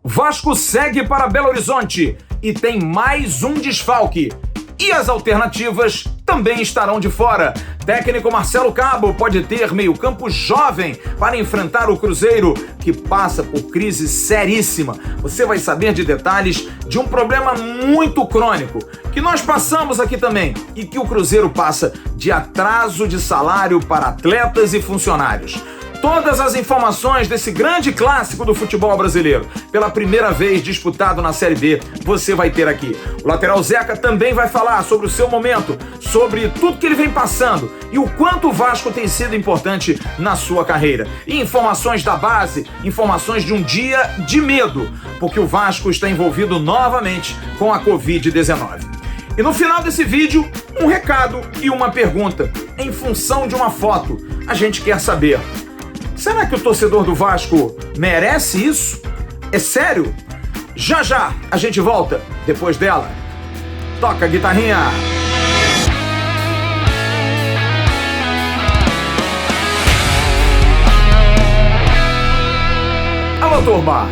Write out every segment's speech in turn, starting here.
Vasco segue para Belo Horizonte e tem mais um desfalque. E as alternativas também estarão de fora. Técnico Marcelo Cabo pode ter meio-campo jovem para enfrentar o Cruzeiro, que passa por crise seríssima. Você vai saber de detalhes de um problema muito crônico, que nós passamos aqui também, e que o Cruzeiro passa de atraso de salário para atletas e funcionários. Todas as informações desse grande clássico do futebol brasileiro, pela primeira vez disputado na Série B, você vai ter aqui. O lateral Zeca também vai falar sobre o seu momento, sobre tudo que ele vem passando e o quanto o Vasco tem sido importante na sua carreira. E informações da base, informações de um dia de medo, porque o Vasco está envolvido novamente com a Covid-19. E no final desse vídeo, um recado e uma pergunta. Em função de uma foto, a gente quer saber: será que o torcedor do Vasco merece isso? É sério? Já já a gente volta depois dela. Toca a guitarrinha! Alô, turma!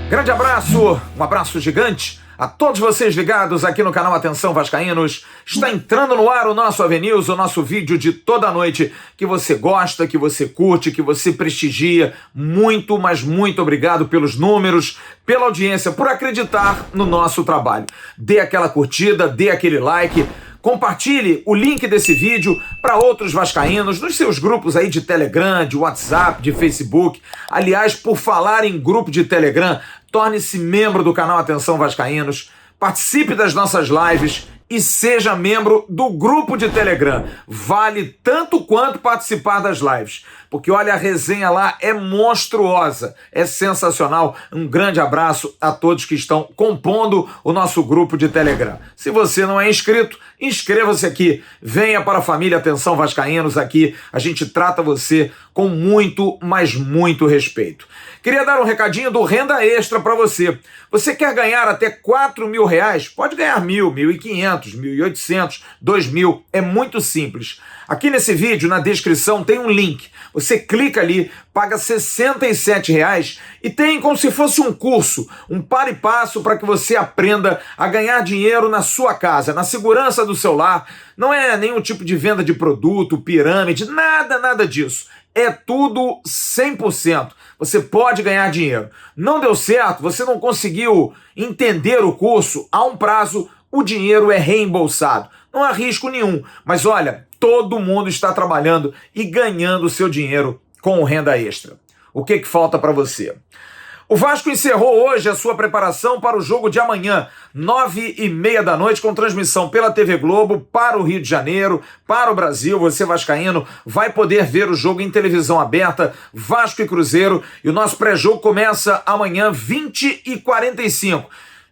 Grande abraço, um abraço gigante a todos vocês ligados aqui no canal Atenção Vascaínos. Está entrando no ar o nosso AVNews, o nosso vídeo de toda noite, que você gosta, que você curte, que você prestigia. Muito, mas muito obrigado pelos números, pela audiência, por acreditar no nosso trabalho. Dê aquela curtida, dê aquele like, compartilhe o link desse vídeo para outros vascaínos, nos seus grupos aí de Telegram, de WhatsApp, de Facebook. Aliás, por falar em grupo de Telegram, torne-se membro do canal Atenção Vascaínos, participe das nossas lives e seja membro do grupo de Telegram. Vale tanto quanto participar das lives, porque olha, a resenha lá é monstruosa, é sensacional. Um grande abraço a todos que estão compondo o nosso grupo de Telegram. Se você não é inscrito, inscreva-se aqui, venha para a família Atenção Vascaínos. Aqui a gente trata você com muito, mas muito respeito. Queria dar um recadinho do Renda Extra para você. Você quer ganhar até R$4.000? Pode ganhar 1.000, 1.500, 1.800, 2.000. É muito simples. Aqui nesse vídeo, na descrição, tem um link. Você clica ali, paga R$67 e tem como se fosse um curso, um par e passo para que você aprenda a ganhar dinheiro na sua casa, na segurança do seu lar. Não é nenhum tipo de venda de produto, pirâmide, nada disso. É tudo 100%. Você pode ganhar dinheiro. Não deu certo, você não conseguiu entender o curso, há um prazo, o dinheiro é reembolsado. Não há risco nenhum. Mas olha, todo mundo está trabalhando e ganhando o seu dinheiro com o Renda Extra. O que falta para você? O Vasco encerrou hoje a sua preparação para o jogo de amanhã, 9h30 da noite, com transmissão pela TV Globo para o Rio de Janeiro, para o Brasil. Você vascaíno vai poder ver o jogo em televisão aberta, Vasco e Cruzeiro, e o nosso pré-jogo começa amanhã, 20h45.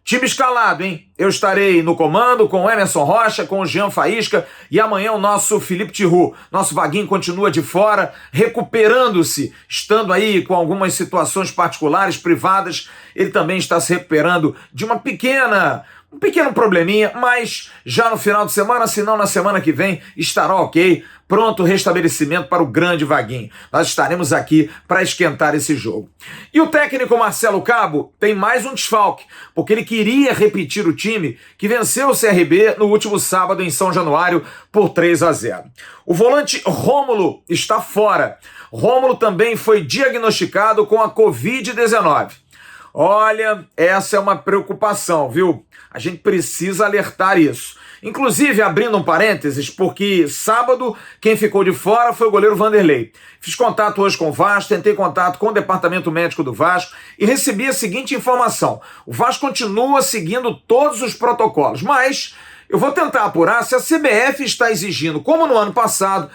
Time escalado, hein? Eu estarei no comando com o Emerson Rocha, com o Jean Faísca, e amanhã o nosso Felipe Tiru. Nosso Vaguinho continua de fora, recuperando-se, estando aí com algumas situações particulares, privadas. Ele também está se recuperando de um pequeno probleminha, mas já no final de semana, se não na semana que vem, estará ok. Pronto o restabelecimento para o grande Vaguinho. Nós estaremos aqui para esquentar esse jogo. E o técnico Marcelo Cabo tem mais um desfalque, porque ele queria repetir o time que venceu o CRB no último sábado em São Januário por 3-0. O volante Rômulo está fora. Rômulo também foi diagnosticado com a Covid-19. Olha, essa é uma preocupação, viu? A gente precisa alertar isso. Inclusive, abrindo um parênteses, porque sábado quem ficou de fora foi o goleiro Vanderlei. Fiz contato hoje com o Vasco, tentei contato com o departamento médico do Vasco e recebi a seguinte informação: o Vasco continua seguindo todos os protocolos, mas eu vou tentar apurar se a CBF está exigindo, como no ano passado,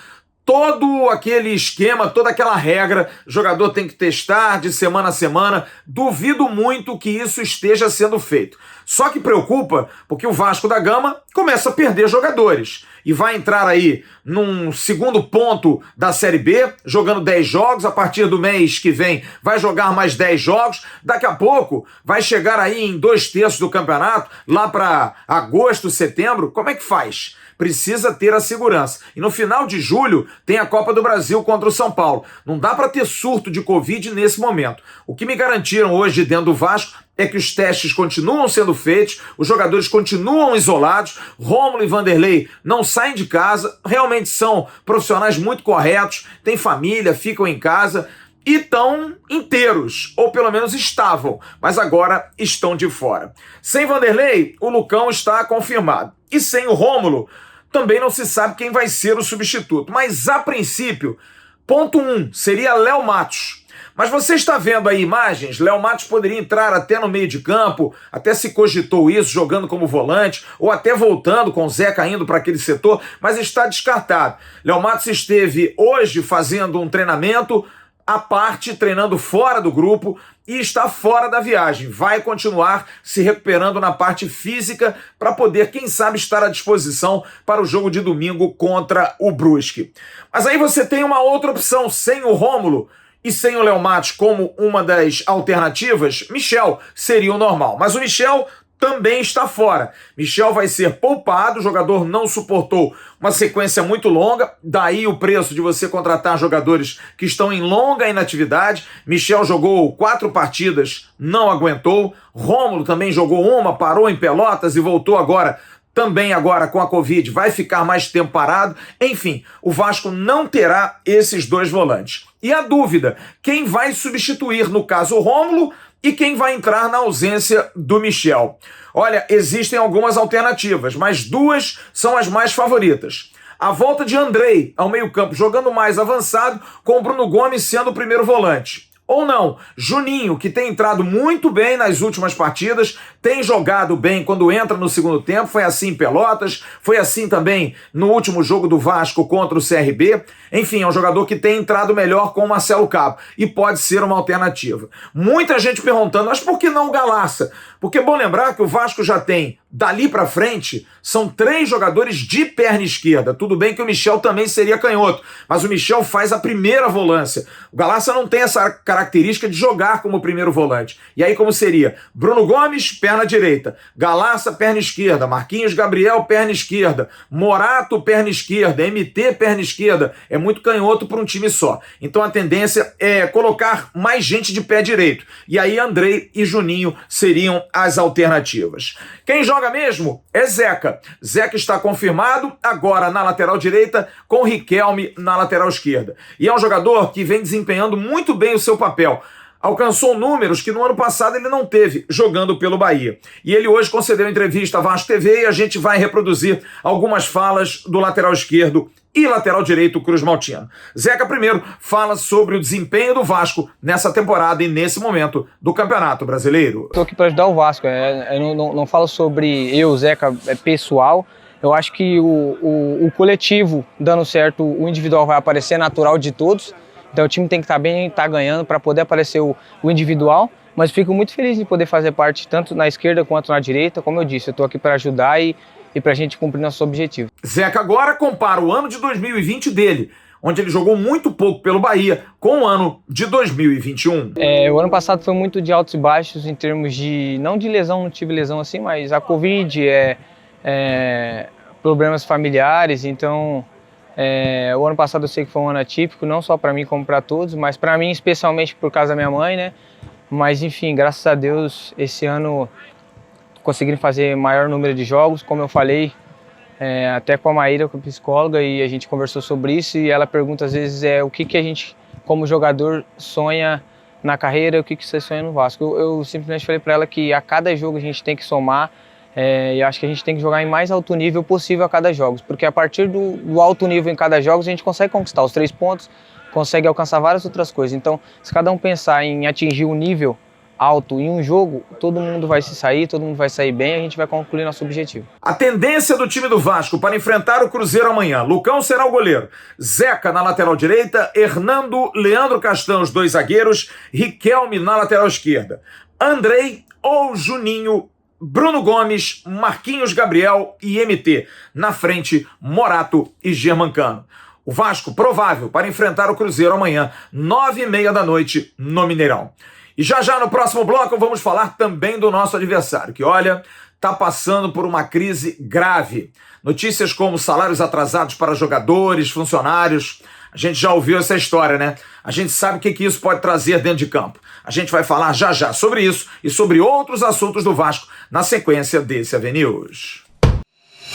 todo aquele esquema, toda aquela regra, o jogador tem que testar de semana a semana. Duvido muito que isso esteja sendo feito. Só que preocupa porque o Vasco da Gama começa a perder jogadores e vai entrar aí num segundo ponto da Série B, jogando 10 jogos, a partir do mês que vem vai jogar mais 10 jogos, daqui a pouco vai chegar aí em 2/3 do campeonato, lá para agosto, setembro. Como é que faz? Precisa ter a segurança. E no final de julho tem a Copa do Brasil contra o São Paulo. Não dá para ter surto de Covid nesse momento. O que me garantiram hoje dentro do Vasco é que os testes continuam sendo feitos, os jogadores continuam isolados, Rômulo e Vanderlei não saem de casa, realmente são profissionais muito corretos, têm família, ficam em casa e estão inteiros, ou pelo menos estavam, mas agora estão de fora. Sem Vanderlei, o Lucão está confirmado. E sem o Rômulo, também não se sabe quem vai ser o substituto. Mas, a princípio, ponto 1 seria Léo Matos. Mas você está vendo aí imagens, Léo Matos poderia entrar até no meio de campo, até se cogitou isso, jogando como volante, ou até voltando com o Zé caindo para aquele setor, mas está descartado. Léo Matos esteve hoje fazendo um treinamento à parte, treinando fora do grupo e está fora da viagem. Vai continuar se recuperando na parte física para poder, quem sabe, estar à disposição para o jogo de domingo contra o Brusque. Mas aí você tem uma outra opção, sem o Rômulo e sem o Léo Matos como uma das alternativas, Michel seria o normal. Mas o Michel também está fora. Michel vai ser poupado, o jogador não suportou uma sequência muito longa, daí o preço de você contratar jogadores que estão em longa inatividade. Michel jogou 4 partidas, não aguentou. Rômulo também jogou uma, parou em Pelotas e voltou agora, também agora com a Covid, vai ficar mais tempo parado. Enfim, o Vasco não terá esses 2 volantes. E a dúvida, quem vai substituir, no caso, o Rômulo, e quem vai entrar na ausência do Michel? Olha, existem algumas alternativas, mas 2 são as mais favoritas. A volta de Andrei ao meio-campo, jogando mais avançado, com o Bruno Gomes sendo o primeiro volante. Ou não, Juninho, que tem entrado muito bem nas últimas partidas, tem jogado bem quando entra no segundo tempo, foi assim em Pelotas, foi assim também no último jogo do Vasco contra o CRB. Enfim, é um jogador que tem entrado melhor com o Marcelo Cabo e pode ser uma alternativa. Muita gente perguntando, mas por que não o Galaça? Porque é bom lembrar que o Vasco já tem, dali pra frente, são 3 jogadores de perna esquerda. Tudo bem que o Michel também seria canhoto, mas o Michel faz a primeira volância. O Galaça não tem essa característica de jogar como primeiro volante. E aí como seria? Bruno Gomes, perna direita. Galaça, perna esquerda. Marquinhos Gabriel, perna esquerda. Morato, perna esquerda. MT, perna esquerda. É muito canhoto para um time só. Então a tendência é colocar mais gente de pé direito. E aí Andrei e Juninho seriam as alternativas. Quem joga mesmo é Zeca. Zeca está confirmado agora na lateral direita com Riquelme na lateral esquerda. E é um jogador que vem desempenhando muito bem o seu papel. Alcançou números que no ano passado ele não teve, jogando pelo Bahia. E ele hoje concedeu entrevista à Vasco TV e a gente vai reproduzir algumas falas do lateral esquerdo e lateral direito Cruz Maltino. Zeca primeiro fala sobre o desempenho do Vasco nessa temporada e nesse momento do Campeonato Brasileiro. Estou aqui para ajudar o Vasco, eu não falo sobre eu, Zeca, pessoal. Eu acho que o coletivo dando certo, o individual vai aparecer, natural de todos. Então o time tem que estar bem, estar ganhando para poder aparecer o individual. Mas fico muito feliz de poder fazer parte tanto na esquerda quanto na direita. Como eu disse, eu estou aqui para ajudar e para a gente cumprir nossos objetivos. Zeca agora compara o ano de 2020 dele, onde ele jogou muito pouco pelo Bahia, com o ano de 2021. O ano passado foi muito de altos e baixos em termos de, não de lesão, não tive lesão assim, mas a Covid, problemas familiares, então o ano passado eu sei que foi um ano atípico, não só para mim como para todos, mas para mim especialmente por causa da minha mãe, né? Mas enfim, graças a Deus, esse ano conseguiram fazer maior número de jogos, como eu falei, até com a Maíra, com a psicóloga, e a gente conversou sobre isso, e ela pergunta às vezes o que a gente, como jogador, sonha na carreira, o que você sonha no Vasco. Eu simplesmente falei para ela que a cada jogo a gente tem que somar, e acho que a gente tem que jogar em mais alto nível possível a cada jogo, porque a partir do alto nível em cada jogo a gente consegue conquistar os 3 pontos, consegue alcançar várias outras coisas. Então, se cada um pensar em atingir um nível alto em um jogo, todo mundo vai se sair, todo mundo vai sair bem, a gente vai concluir nosso objetivo. A tendência do time do Vasco para enfrentar o Cruzeiro amanhã: Lucão será o goleiro, Zeca na lateral direita, Hernando, Leandro Castan, os 2 zagueiros, Riquelme na lateral esquerda, Andrei ou Juninho, Bruno Gomes, Marquinhos Gabriel e MT. Na frente, Morato e Germancano. O Vasco provável para enfrentar o Cruzeiro amanhã, 9h30 da noite, no Mineirão. E já no próximo bloco vamos falar também do nosso adversário, que, olha, está passando por uma crise grave. Notícias como salários atrasados para jogadores, funcionários, A gente já ouviu essa história, né? A gente sabe o que isso pode trazer dentro de campo. A gente vai falar já já sobre isso e sobre outros assuntos do Vasco na sequência desse AVNews.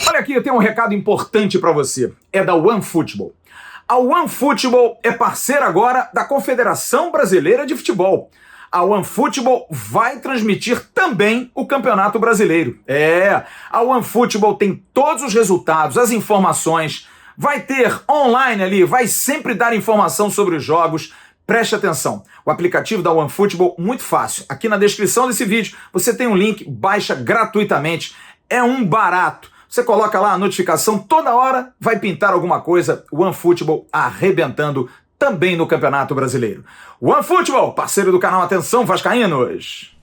Olha aqui, eu tenho um recado importante para você. É da OneFootball. A OneFootball é parceira agora da Confederação Brasileira de Futebol. A OneFootball vai transmitir também o Campeonato Brasileiro. A OneFootball tem todos os resultados, as informações, vai ter online ali, vai sempre dar informação sobre os jogos. Preste atenção, o aplicativo da OneFootball, muito fácil. Aqui na descrição desse vídeo você tem um link, baixa gratuitamente, é um barato. Você coloca lá a notificação, toda hora vai pintar alguma coisa, OneFootball arrebentando também no Campeonato Brasileiro. OneFootball, parceiro do canal Atenção Vascaínos.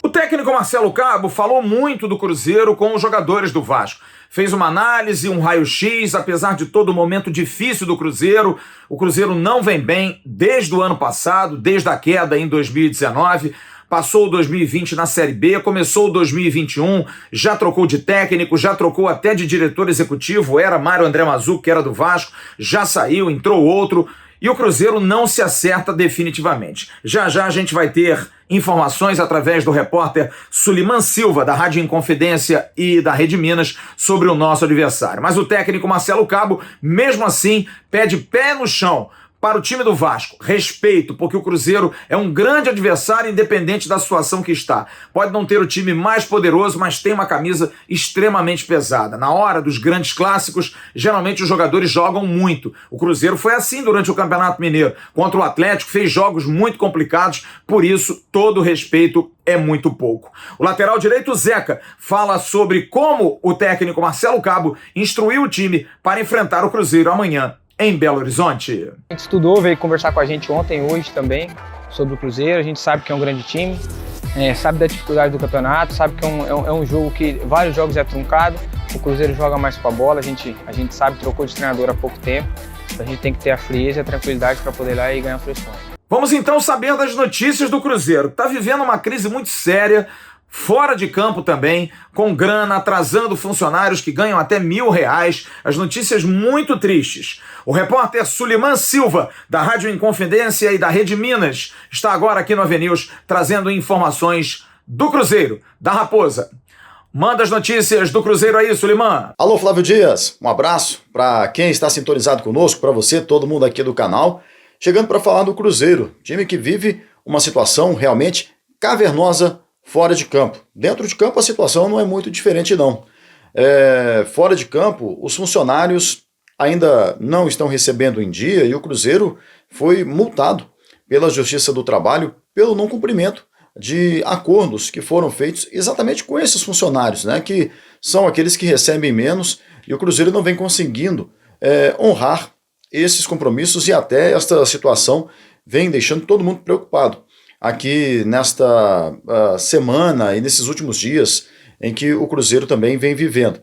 O técnico Marcelo Cabo falou muito do Cruzeiro com os jogadores do Vasco. Fez uma análise, um raio-x, apesar de todo o momento difícil do Cruzeiro. O Cruzeiro não vem bem desde o ano passado, desde a queda em 2019. Passou o 2020 na Série B, começou o 2021, já trocou de técnico, já trocou até de diretor executivo, era Mário André Mazzucchi, que era do Vasco, já saiu, entrou outro, e o Cruzeiro não se acerta definitivamente. Já já a gente vai ter informações através do repórter Suliman Silva, da Rádio Inconfidência e da Rede Minas, sobre o nosso adversário. Mas o técnico Marcelo Cabo, mesmo assim, pede pé no chão para o time do Vasco, respeito, porque o Cruzeiro é um grande adversário independente da situação que está. Pode não ter o time mais poderoso, mas tem uma camisa extremamente pesada. Na hora dos grandes clássicos, geralmente os jogadores jogam muito. O Cruzeiro foi assim durante o Campeonato Mineiro. Contra o Atlético, fez jogos muito complicados, por isso todo respeito é muito pouco. O lateral direito, Zeca, fala sobre como o técnico Marcelo Cabo instruiu o time para enfrentar o Cruzeiro amanhã em Belo Horizonte. A gente estudou, veio conversar com a gente ontem, hoje também, sobre o Cruzeiro. A gente sabe que é um grande time, sabe da dificuldade do campeonato, sabe que é um jogo que vários jogos é truncado. O Cruzeiro joga mais com a bola, a gente sabe, trocou de treinador há pouco tempo. A gente tem que ter a frieza e a tranquilidade para poder ir lá e ganhar 3 pontos. Vamos então saber das notícias do Cruzeiro. Está vivendo uma crise muito séria, fora de campo também, com grana, atrasando funcionários que ganham até R$1.000. As notícias muito tristes. O repórter Suliman Silva, da Rádio Inconfidência e da Rede Minas, está agora aqui no AVNews trazendo informações do Cruzeiro, da Raposa. Manda as notícias do Cruzeiro aí, Suliman. Alô, Flávio Dias. Um abraço para quem está sintonizado conosco, para você, todo mundo aqui do canal. Chegando para falar do Cruzeiro, time que vive uma situação realmente cavernosa fora de campo. Dentro de campo a situação não é muito diferente não. Fora de campo os funcionários ainda não estão recebendo em dia e o Cruzeiro foi multado pela Justiça do Trabalho pelo não cumprimento de acordos que foram feitos exatamente com esses funcionários, né, que são aqueles que recebem menos e o Cruzeiro não vem conseguindo honrar esses compromissos e até esta situação vem deixando todo mundo preocupado aqui nesta semana e nesses últimos dias em que o Cruzeiro também vem vivendo.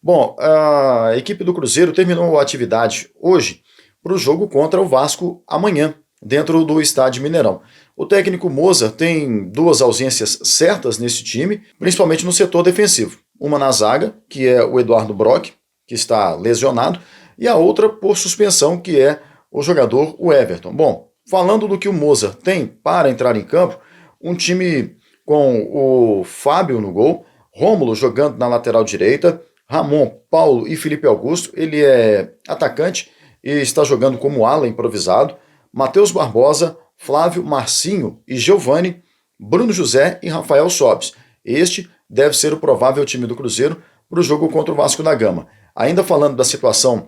Bom, a equipe do Cruzeiro terminou a atividade hoje para o jogo contra o Vasco amanhã, dentro do estádio Mineirão. O técnico Moza tem 2 ausências certas nesse time, principalmente no setor defensivo. Uma na zaga, que é o Eduardo Brock, que está lesionado, e a outra por suspensão, que é o jogador o Everton. Bom, falando do que o Moza tem para entrar em campo, um time com o Fábio no gol, Rômulo jogando na lateral direita, Ramon, Paulo e Felipe Augusto, ele é atacante e está jogando como ala improvisado, Matheus Barbosa, Flávio, Marcinho e Giovani, Bruno José e Rafael Sobis. Este deve ser o provável time do Cruzeiro para o jogo contra o Vasco da Gama. Ainda falando da situação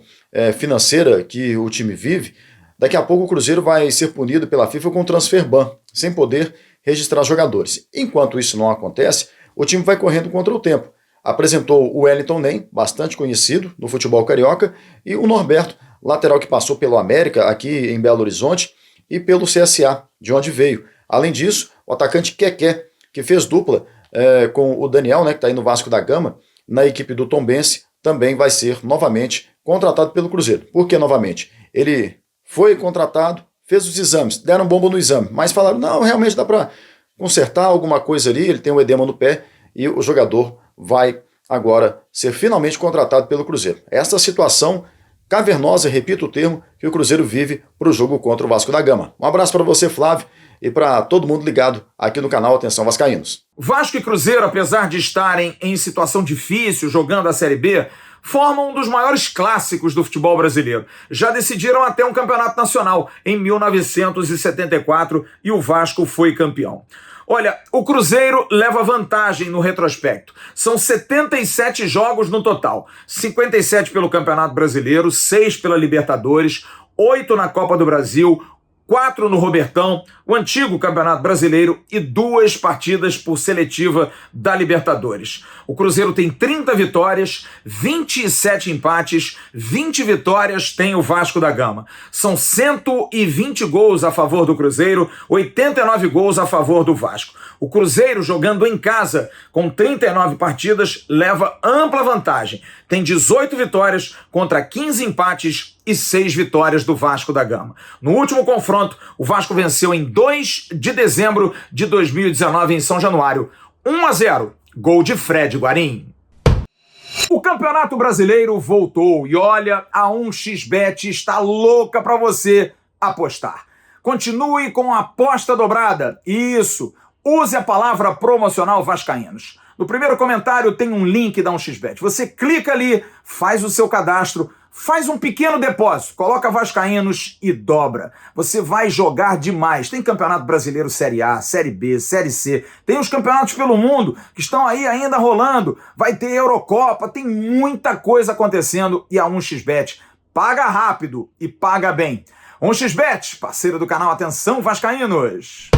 financeira que o time vive, daqui a pouco o Cruzeiro vai ser punido pela FIFA com transfer ban, sem poder registrar jogadores. Enquanto isso não acontece, o time vai correndo contra o tempo. Apresentou o Wellington Nem, bastante conhecido no futebol carioca, e o Norberto, lateral que passou pelo América, aqui em Belo Horizonte, e pelo CSA, de onde veio. Além disso, o atacante Keké, que fez dupla com o Daniel, né, que está aí no Vasco da Gama, na equipe do Tombense, também vai ser novamente contratado pelo Cruzeiro. Por que novamente? Ele foi contratado, fez os exames, deram bomba no exame, mas falaram, não, realmente dá para consertar alguma coisa ali, ele tem um edema no pé, e o jogador vai agora ser finalmente contratado pelo Cruzeiro. Essa situação cavernosa, repito o termo, que o Cruzeiro vive para o jogo contra o Vasco da Gama. Um abraço para você, Flávio, e para todo mundo ligado aqui no canal Atenção Vascaínos. Vasco e Cruzeiro, apesar de estarem em situação difícil, jogando a Série B, formam um dos maiores clássicos do futebol brasileiro. Já decidiram até um campeonato nacional em 1974 e o Vasco foi campeão. Olha, o Cruzeiro leva vantagem no retrospecto. São 77 jogos no total. 57 pelo Campeonato Brasileiro, 6 pela Libertadores, 8 na Copa do Brasil, 4 no Robertão, o antigo Campeonato Brasileiro e 2 partidas por seletiva da Libertadores. O Cruzeiro tem 30 vitórias, 27 empates, 20 vitórias tem o Vasco da Gama. São 120 gols a favor do Cruzeiro, 89 gols a favor do Vasco. O Cruzeiro, jogando em casa, com 39 partidas, leva ampla vantagem. Tem 18 vitórias contra 15 empates e 6 vitórias do Vasco da Gama. No último confronto, o Vasco venceu em 2 de dezembro de 2019 em São Januário. 1-0, gol de Fred Guarim. O Campeonato Brasileiro voltou e olha, a 1xBet está louca para você apostar. Continue com a aposta dobrada. Isso, use a palavra promocional Vascaínos. No primeiro comentário tem um link da 1xBet. Você clica ali, faz o seu cadastro, faz um pequeno depósito, coloca Vascaínos e dobra. Você vai jogar demais. Tem Campeonato Brasileiro Série A, Série B, Série C. Tem os campeonatos pelo mundo que estão aí ainda rolando. Vai ter Eurocopa, tem muita coisa acontecendo e a 1xBet paga rápido e paga bem. 1xBet, parceiro do canal Atenção Vascaínos.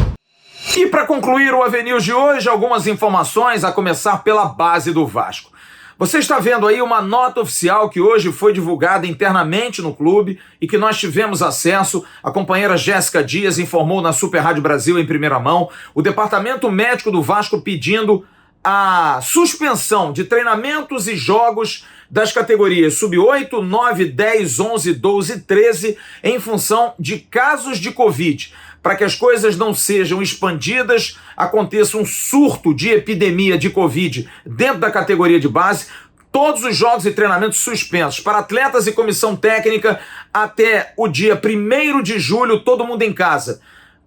E para concluir o AVNews de hoje, algumas informações, a começar pela base do Vasco. Você está vendo aí uma nota oficial que hoje foi divulgada internamente no clube e que nós tivemos acesso. A companheira Jéssica Dias informou na Super Rádio Brasil em primeira mão. O departamento médico do Vasco pedindo a suspensão de treinamentos e jogos das categorias sub-8, 9, 10, 11, 12 e 13 em função de casos de Covid. Para que as coisas não sejam expandidas, aconteça um surto de epidemia de Covid dentro da categoria de base, todos os jogos e treinamentos suspensos para atletas e comissão técnica até o dia 1º de julho, todo mundo em casa.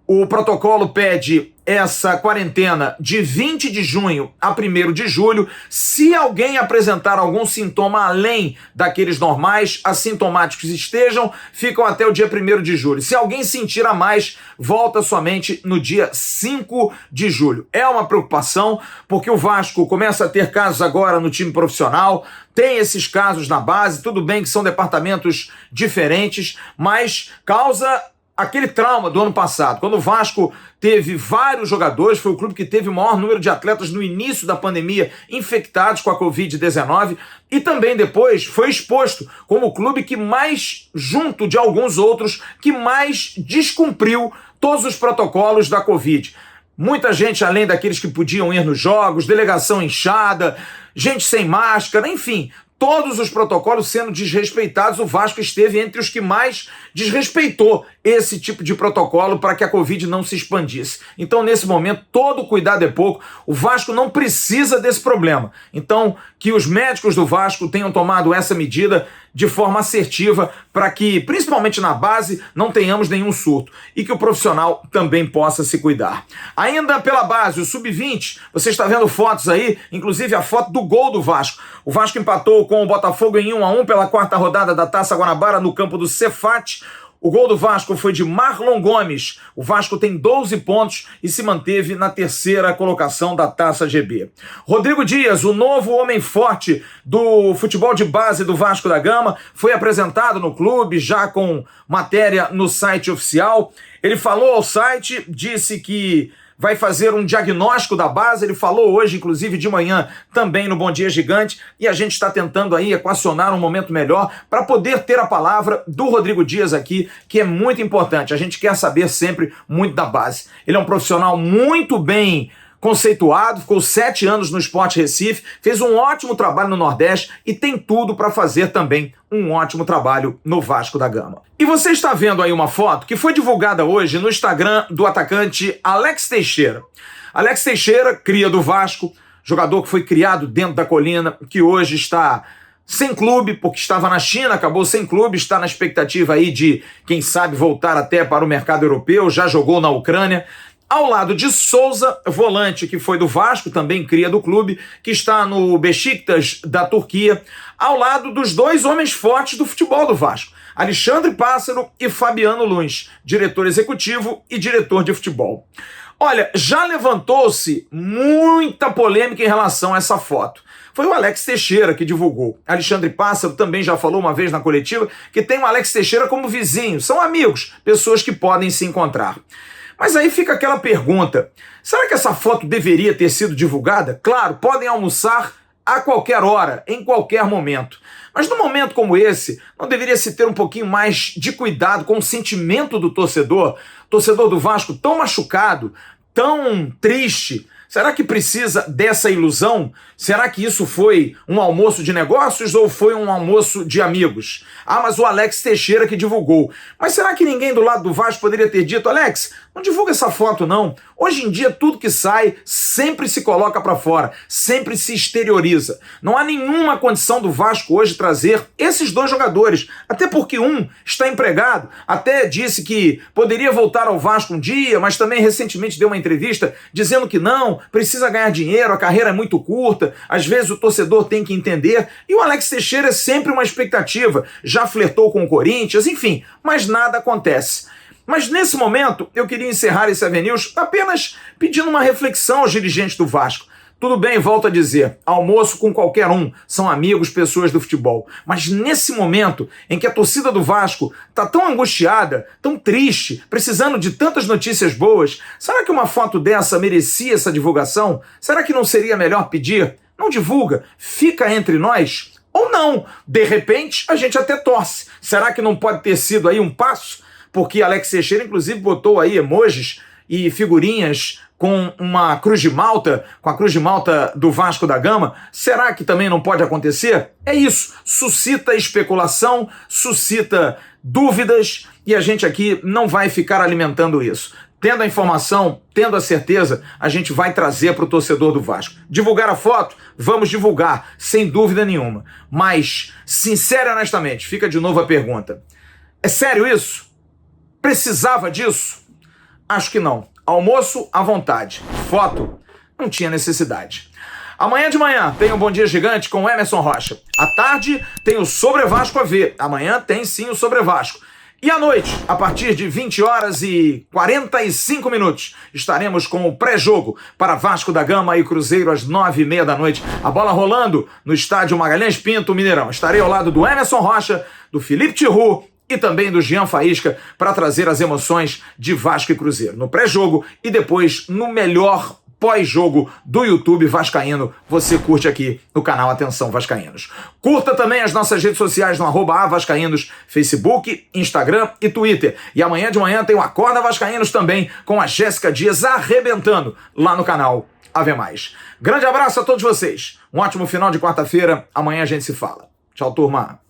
O protocolo pede essa quarentena de 20 de junho a 1º de julho. Se alguém apresentar algum sintoma além daqueles normais, assintomáticos estejam, ficam até o dia 1º de julho. Se alguém sentir a mais, volta somente no dia 5 de julho. É uma preocupação, porque o Vasco começa a ter casos agora no time profissional, tem esses casos na base, tudo bem que são departamentos diferentes, mas causa aquele trauma do ano passado, quando o Vasco teve vários jogadores, foi o clube que teve o maior número de atletas no início da pandemia infectados com a Covid-19 e também depois foi exposto como o clube que mais, junto de alguns outros, que mais descumpriu todos os protocolos da Covid. Muita gente, além daqueles que podiam ir nos jogos, delegação inchada, gente sem máscara, enfim, todos os protocolos sendo desrespeitados. O Vasco esteve entre os que mais desrespeitou esse tipo de protocolo para que a Covid não se expandisse. Então, nesse momento, todo cuidado é pouco. O Vasco não precisa desse problema. Então, que os médicos do Vasco tenham tomado essa medida de forma assertiva para que, principalmente na base, não tenhamos nenhum surto e que o profissional também possa se cuidar. Ainda pela base, o Sub-20, você está vendo fotos aí, inclusive a foto do gol do Vasco. O Vasco empatou com o Botafogo em 1-1 pela 4ª rodada da Taça Guanabara no campo do Cefate. O gol do Vasco foi de Marlon Gomes. O Vasco tem 12 pontos e se manteve na 3ª colocação da Taça GB. Rodrigo Dias, o novo homem forte do futebol de base do Vasco da Gama, foi apresentado no clube, já com matéria no site oficial. Ele falou ao site, disse que vai fazer um diagnóstico da base. Ele falou hoje, inclusive de manhã, também no Bom Dia Gigante, e a gente está tentando aí equacionar um momento melhor para poder ter a palavra do Rodrigo Dias aqui, que é muito importante. A gente quer saber sempre muito da base. Ele é um profissional muito bem conceituado, ficou 7 anos no Sport Recife, fez um ótimo trabalho no Nordeste e tem tudo para fazer também um ótimo trabalho no Vasco da Gama. E você está vendo aí uma foto que foi divulgada hoje no Instagram do atacante Alex Teixeira. Alex Teixeira, cria do Vasco, jogador que foi criado dentro da Colina, que hoje está sem clube, porque estava na China, acabou sem clube, está na expectativa aí de, quem sabe, voltar até para o mercado europeu, já jogou na Ucrânia. Ao lado de Souza, volante que foi do Vasco, também cria do clube, que está no Beşiktaş da Turquia, ao lado dos dois homens fortes do futebol do Vasco, Alexandre Pássaro e Fabiano Luiz, diretor executivo e diretor de futebol. Olha, já levantou-se muita polêmica em relação a essa foto. Foi o Alex Teixeira que divulgou. Alexandre Pássaro também já falou uma vez na coletiva que tem o Alex Teixeira como vizinho. São amigos, pessoas que podem se encontrar. Mas aí fica aquela pergunta, será que essa foto deveria ter sido divulgada? Claro, podem almoçar a qualquer hora, em qualquer momento. Mas num momento como esse, não deveria se ter um pouquinho mais de cuidado com o sentimento do torcedor do Vasco tão machucado, tão triste? Será que precisa dessa ilusão? Será que isso foi um almoço de negócios ou foi um almoço de amigos? Ah, mas o Alex Teixeira que divulgou. Mas será que ninguém do lado do Vasco poderia ter dito, Alex, não divulga essa foto não. Hoje em dia tudo que sai sempre se coloca para fora, sempre se exterioriza. Não há nenhuma condição do Vasco hoje trazer esses dois jogadores, até porque um está empregado, até disse que poderia voltar ao Vasco um dia, mas também recentemente deu uma entrevista dizendo que não, precisa ganhar dinheiro, a carreira é muito curta, às vezes o torcedor tem que entender, e o Alex Teixeira é sempre uma expectativa, já flertou com o Corinthians, enfim, mas nada acontece. Mas nesse momento, eu queria encerrar esse AVNews apenas pedindo uma reflexão aos dirigentes do Vasco. Tudo bem, volto a dizer, almoço com qualquer um, são amigos, pessoas do futebol. Mas nesse momento em que a torcida do Vasco está tão angustiada, tão triste, precisando de tantas notícias boas, será que uma foto dessa merecia essa divulgação? Será que não seria melhor pedir? Não divulga, fica entre nós? Ou não? De repente, a gente até torce. Será que não pode ter sido aí um passo? Porque Alex Teixeira, inclusive, botou aí emojis e figurinhas com uma cruz de Malta, com a cruz de Malta do Vasco da Gama. Será que também não pode acontecer? É isso, suscita especulação, suscita dúvidas, e a gente aqui não vai ficar alimentando isso. Tendo a informação, tendo a certeza, a gente vai trazer para o torcedor do Vasco. Divulgar a foto? Vamos divulgar, sem dúvida nenhuma. Mas, sincero e honestamente, fica de novo a pergunta. É sério isso? Precisava disso? Acho que não. Almoço à vontade. Foto? Não tinha necessidade. Amanhã de manhã tem o Bom Dia Gigante com o Emerson Rocha. À tarde tem o Sobre Vasco a ver. Amanhã tem sim o Sobre Vasco. E à noite, a partir de 20h45, estaremos com o pré-jogo para Vasco da Gama e Cruzeiro às 9h30 da noite. A bola rolando no estádio Magalhães Pinto, Mineirão. Estarei ao lado do Emerson Rocha, do Felipe Tiru e também do Jean Faísca para trazer as emoções de Vasco e Cruzeiro. No pré-jogo e depois no melhor pós-jogo do YouTube Vascaíno, você curte aqui no canal Atenção Vascaínos. Curta também as nossas redes sociais no @avascaínos, Facebook, Instagram e Twitter. E amanhã de manhã tem o Acorda Vascaínos também, com a Jéssica Dias arrebentando lá no canal Ave Mais. Grande abraço a todos vocês. Um ótimo final de quarta-feira. Amanhã a gente se fala. Tchau, turma.